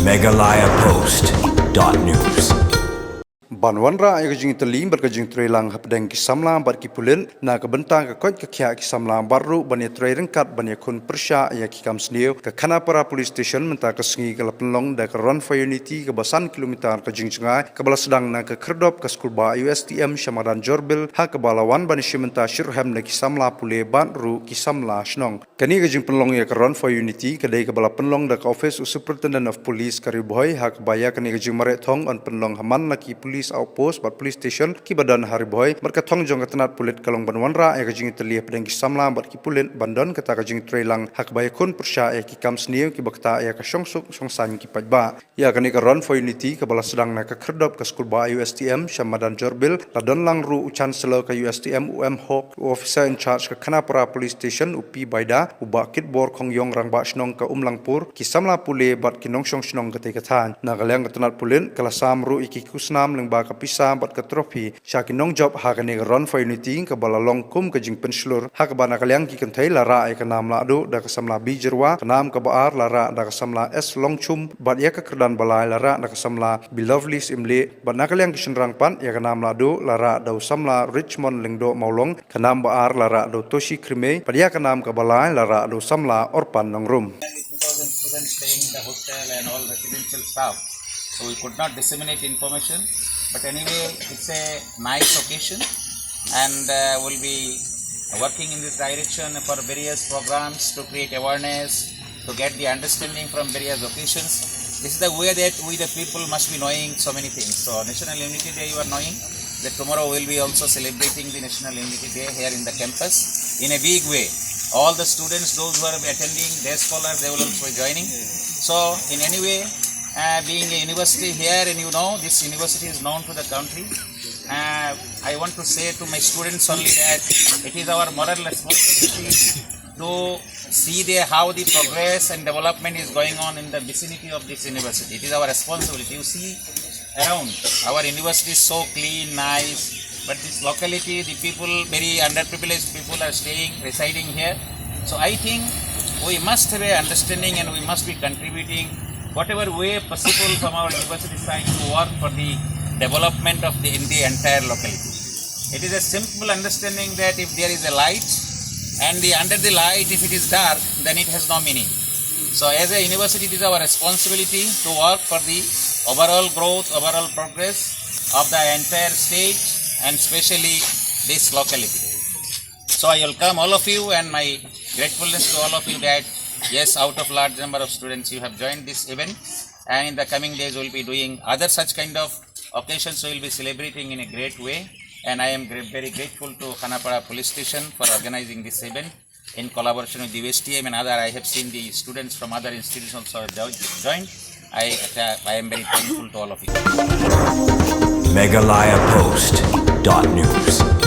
MeghalayaPost.news. Banwanra ay kajing italim berkajing trelang hapdeng ki Samla bar ki Pulin na kabentang ka kot ka kya ki Samla baru bani tre rengkat bani kun persya ya ki kam sniu ka Khanapara police station menta ka sengi ka lapenlong da ka run for unity ka basan kilometer kajing cengai ka bala sedang na ka kerdop ka skul ba USTM Shamadan Jorbil ha ka balawan bani shimenta shirham na ki Samla pule baru ki Samla shnong kani kajing penlong ya ka run for unity ka dai ka bala penlong da ka office superintendent of police kariboy ha ka baya kani kajing mare thong on penlong haman na ki police outpost bat police station ki badan hariboy merka thong jong katanat pulit kalong banwanra ya kajing italia pedang ki Samla bat ki pulit bandon kata kajing trelang hak bay kun persya ya ki kam sniu ki bakta ya ka songsuk songsan ki pajba ya kani ka run for unity ka bala sedang na ka kerdop ka skul ba USTM Shamadan Jorbil ladon lang ru chancellor ka USTM UM Hawk officer in charge ka Khanapara police station upi baida uba kit bor khong yong rang ba snong ka umlangpur ki Samla pule bat ki nongsong snong ka te kathan na galang katanat pulit kala sam ru iki kusnam leng ba ka pisa bat ka trophy syaki nong job ha ka ne run for unity ka bala long kum ka jing penslur ha ka bana kalyang ki kan thai lara ai ka nam la do da ka Samla bijirwa ka nam ka baar lara da ka Samla s long chum bat ya ka kerdan balai lara da ka Samla belovely imle bat na kalyang ki shinrang pan ya ka nam la do lara da Samla Richmond lengdo maulong ka nam baar lara do toshi krime bat ya ka nam ka balai lara do Samla orpan nong rum 2,000 students staying in the hotel and all residential staff, so we could not disseminate information. But anyway, it's a nice occasion, and we'll be working in this direction for various programs to create awareness, to get the understanding from various occasions. This is the way that we the people must be knowing so many things. So National Unity Day, you are knowing that tomorrow we'll be also celebrating the National Unity Day here in the campus in a big way. All the students, those who are attending, day scholars, they will also be joining. So in any way, being a university here, and you know this university is known to the country, I want to say to my students only that it is our moral responsibility to see how the progress and development is going on in the vicinity of this university. It is our responsibility. You see around, our university is so clean, nice, but this locality, the people, very underprivileged people are residing here. So I think we must have an understanding, and we must be contributing whatever way possible from our university side to work for the development of in the entire locality. It is a simple understanding that if there is a light, and under the light, if it is dark, then it has no meaning. So as a university, it is our responsibility to work for the overall growth, overall progress of the entire state, and especially this locality. So I welcome all of you, and my gratefulness to all of you that yes, out of large number of students you have joined this event, and in the coming days we will be doing other such kind of occasions. We will be celebrating in a great way, and I am very grateful to Khanapara Police Station for organizing this event in collaboration with the USTM and other. I have seen the students from other institutions also joined. I am very thankful to all of you. MeghalayaPost.news.